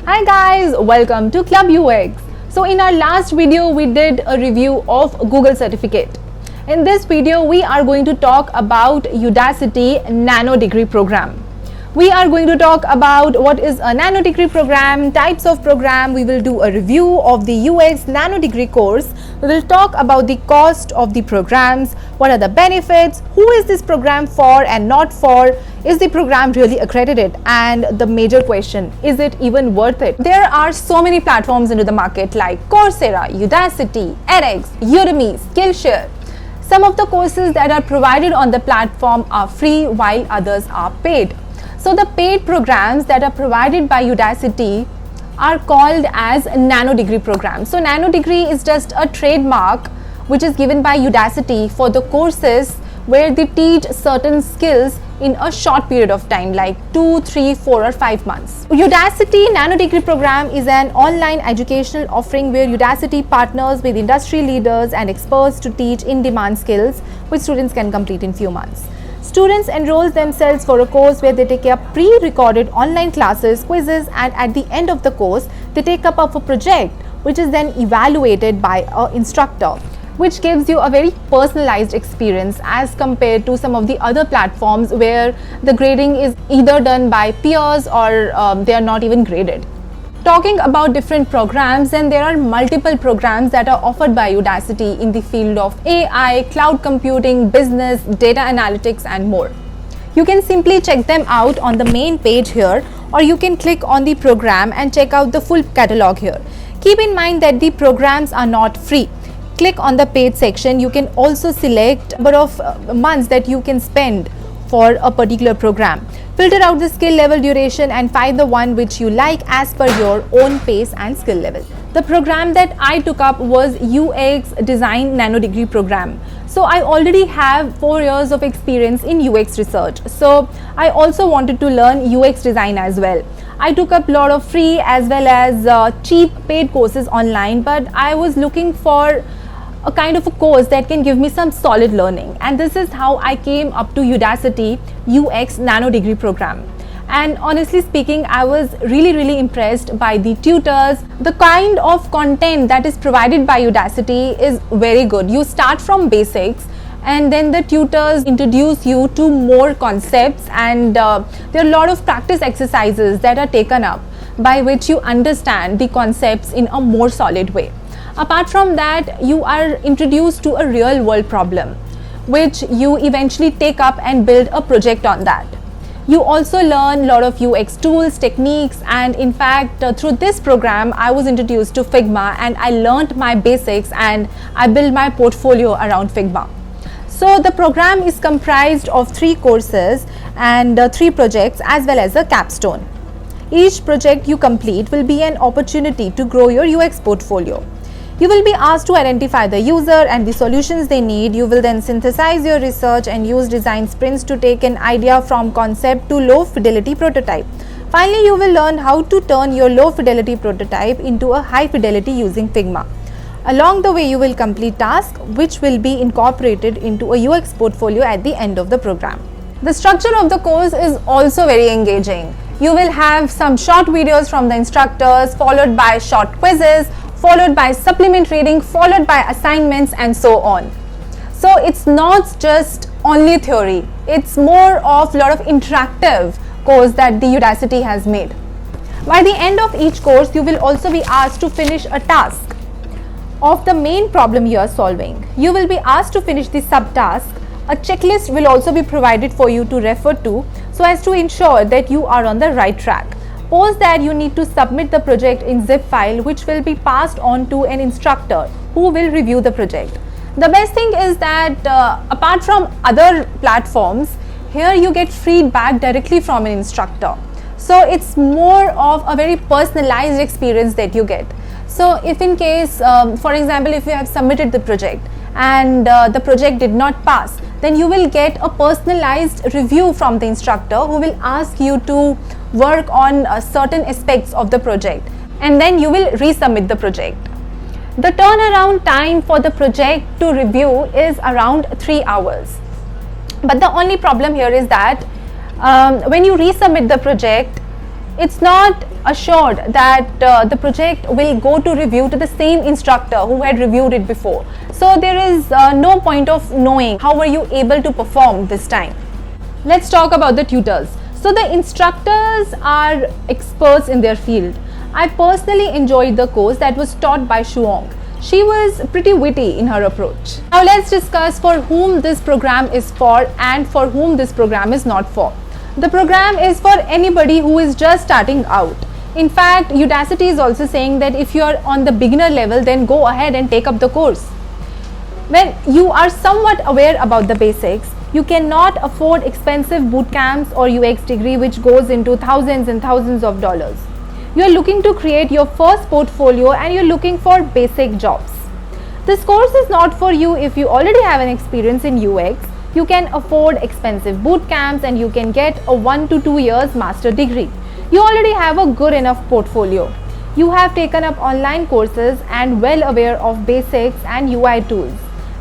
Hi guys, welcome to Club UX. So in our last video, we did a review of Google certificate. In this video, we are going to talk about Udacity Nanodegree Program. We are going to talk about what is a Nanodegree Program, types of program. We will do a review of the UX Nanodegree course. We will talk about the cost of the programs, what are the benefits, who is this program for and not for, is the program really accredited, and the major question, is it even worth it? There are so many platforms into the market like Coursera, Udacity, edX, Udemy, Skillshare. Some of the courses that are provided on the platform are free while others are paid. So the paid programs that are provided by Udacity are called as Nanodegree Programs. So Nanodegree is just a trademark which is given by Udacity for the courses where they teach certain skills in a short period of time, like 2, 3, 4 or 5 months. Udacity Nanodegree Program is an online educational offering where Udacity partners with industry leaders and experts to teach in-demand skills which students can complete in few months. Students enroll themselves for a course where they take up pre-recorded online classes, quizzes, and at the end of the course, they take up a project which is then evaluated by an instructor, which gives you a very personalized experience as compared to some of the other platforms where the grading is either done by peers or they are not even graded. Talking about different programs, and there are multiple programs that are offered by Udacity in the field of AI, cloud computing, business, data analytics and more. You can simply check them out on the main page here, or you can click on the program and check out the full catalog here. Keep in mind that the programs are not free. Click on the paid section. You can also select number of months that you can spend for a particular program. Filter out the skill level, duration, and find the one which you like as per your own pace and skill level. The program that I took up was UX Design Nanodegree Program. So I already have 4 years of experience in UX research. So I also wanted to learn UX design as well. I took up a lot of free as well as cheap paid courses online, but I was looking for a kind of a course that can give me some solid learning, and this is how I came up to Udacity UX Nanodegree Program. And honestly speaking, I was really impressed by the tutors. The kind of content that is provided by Udacity is very good. You start from basics and then the tutors introduce you to more concepts, and there are a lot of practice exercises that are taken up by which you understand the concepts in a more solid way. Apart from that, you are introduced to a real world problem which you eventually take up and build a project on that. You also learn a lot of UX tools, techniques, and in fact through this program I was introduced to Figma, and I learned my basics and I built my portfolio around Figma. So the program is comprised of 3 courses and 3 projects as well as a capstone. Each project you complete will be an opportunity to grow your UX portfolio. You will be asked to identify the user and the solutions they need. You will then synthesize your research and use design sprints to take an idea from concept to low fidelity prototype. Finally, you will learn how to turn your low fidelity prototype into a high fidelity using Figma. Along the way, you will complete tasks which will be incorporated into a UX portfolio at the end of the program. The structure of the course is also very engaging. You will have some short videos from the instructors, followed by short quizzes, followed by supplement reading, followed by assignments and so on. So it's not just only theory, it's more of a lot of interactive course that the Udacity has made. By the end of each course, you will also be asked to finish a task of the main problem you are solving. You will be asked to finish the subtask. A checklist will also be provided for you to refer to so as to ensure that you are on the right track. Post that, you need to submit the project in zip file which will be passed on to an instructor who will review the project. The best thing is that apart from other platforms, here you get feedback directly from an instructor. So it's more of a very personalized experience that you get. So if in case, for example, if you have submitted the project and the project did not pass, then you will get a personalized review from the instructor who will ask you to work on certain aspects of the project, and then you will resubmit the project. The turnaround time for the project to review is around 3 hours. But the only problem here is that when you resubmit the project, it's not assured that the project will go to review to the same instructor who had reviewed it before. So there is no point of knowing how were you able to perform this time. Let's talk about the tutors. So the instructors are experts in their field. I personally enjoyed the course that was taught by Shuong. She was pretty witty in her approach. Now let's discuss for whom this program is for and for whom this program is not for. The program is for anybody who is just starting out. In fact, Udacity is also saying that if you are on the beginner level, then go ahead and take up the course. When you are somewhat aware about the basics, you cannot afford expensive boot camps or UX degree which goes into thousands and thousands of dollars. You are looking to create your first portfolio and you're looking for basic jobs. This course is not for you if you already have an experience in UX. You can afford expensive boot camps and you can get a 1 to 2 years master degree. You already have a good enough portfolio. You have taken up online courses and well aware of basics and UI tools.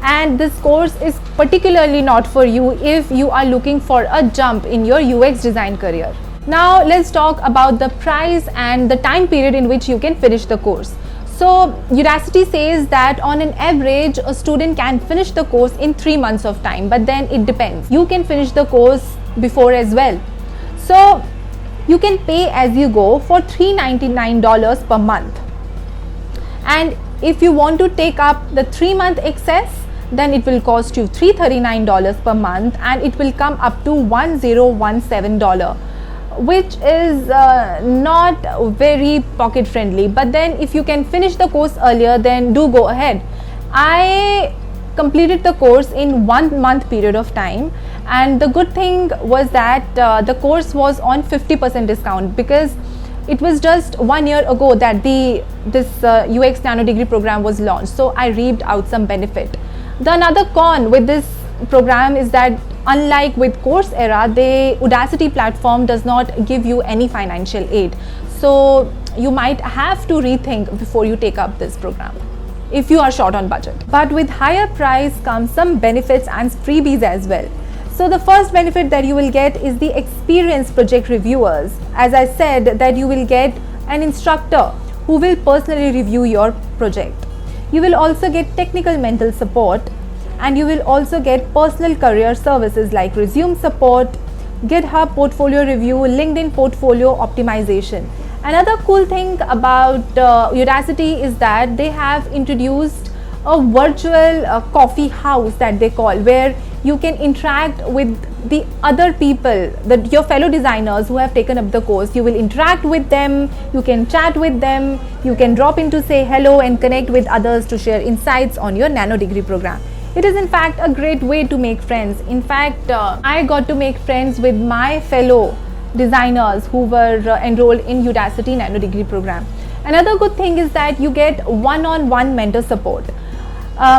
And this course is particularly not for you if you are looking for a jump in your UX design career. Now let's talk about the price and the time period in which you can finish the course. So Udacity says that on an average a student can finish the course in 3 months of time, but then it depends. You can finish the course before as well. So you can pay as you go for $399 per month. And if you want to take up the 3-month access, then it will cost you $339 per month and it will come up to $1017, which is not very pocket friendly. But then if you can finish the course earlier, then do go ahead. I completed the course in 1 month period of time, and the good thing was that the course was on 50% discount because it was just 1 year ago that this UX Nanodegree program was launched, so I reaped out some benefit. The another con with this program is that unlike with Coursera, the Udacity platform does not give you any financial aid. So you might have to rethink before you take up this program if you are short on budget. But with higher price comes some benefits and freebies as well. So the first benefit that you will get is the experienced project reviewers. As I said, that you will get an instructor who will personally review your project. You will also get technical mental support, and you will also get personal career services like resume support, GitHub portfolio review, LinkedIn portfolio optimization. Another cool thing about Udacity is that they have introduced a virtual coffee house that they call, where you can interact with the other people, your fellow designers who have taken up the course. You will interact with them, you can chat with them, you can drop in to say hello and connect with others to share insights on your nano degree program. It is in fact a great way to make friends. In fact, I got to make friends with my fellow designers who were enrolled in Udacity Nanodegree Program. Another good thing is that you get one-on-one mentor support.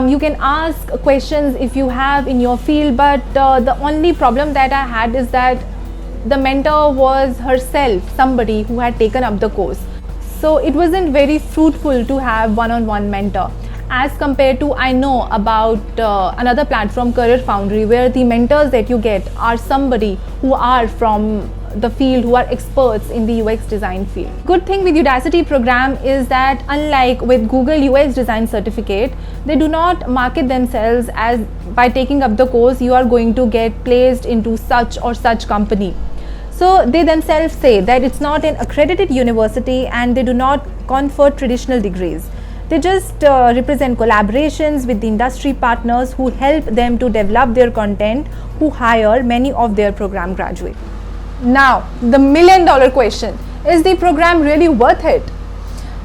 You can ask questions if you have in your field, but the only problem that I had is that the mentor was herself somebody who had taken up the course. So it wasn't very fruitful to have one-on-one mentor, as compared to I know about another platform, Career Foundry, where the mentors that you get are somebody who are from the field, who are experts in the UX design field. Good thing with Udacity program is that unlike with Google UX design certificate, they do not market themselves as by taking up the course you are going to get placed into such or such company. So they themselves say that it's not an accredited university and they do not confer traditional degrees. They just represent collaborations with the industry partners who help them to develop their content, who hire many of their program graduates. Now, the million-dollar question, is the program really worth it?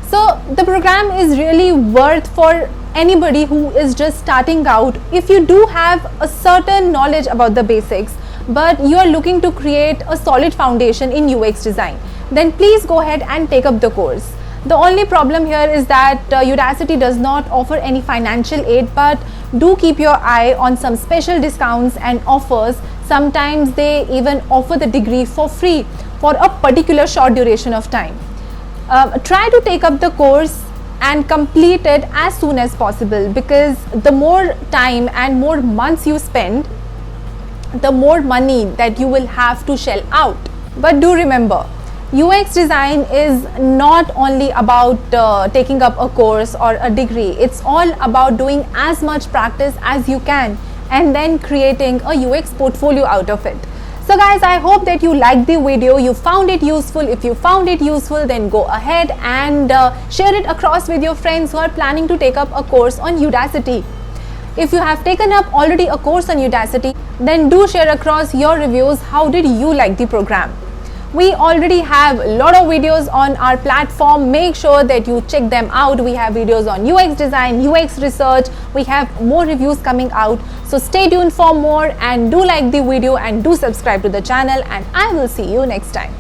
So, the program is really worth for anybody who is just starting out. If you do have a certain knowledge about the basics, but you are looking to create a solid foundation in UX design, then please go ahead and take up the course. The only problem here is that Udacity does not offer any financial aid, but do keep your eye on some special discounts and offers. Sometimes they even offer the degree for free for a particular short duration of time. Try to take up the course and complete it as soon as possible, because the more time and more months you spend, the more money that you will have to shell out. But do remember, UX design is not only about taking up a course or a degree. It's all about doing as much practice as you can and then creating a UX portfolio out of it. So guys, I hope that you liked the video, you found it useful. If you found it useful, then go ahead and share it across with your friends who are planning to take up a course on Udacity. If you have taken up already a course on Udacity, then do share across your reviews. How did you like the program? We already have a lot of videos on our platform. Make sure that you check them out. We have videos on UX design, UX research. We have more reviews coming out. So stay tuned for more and do like the video and do subscribe to the channel, and I will see you next time.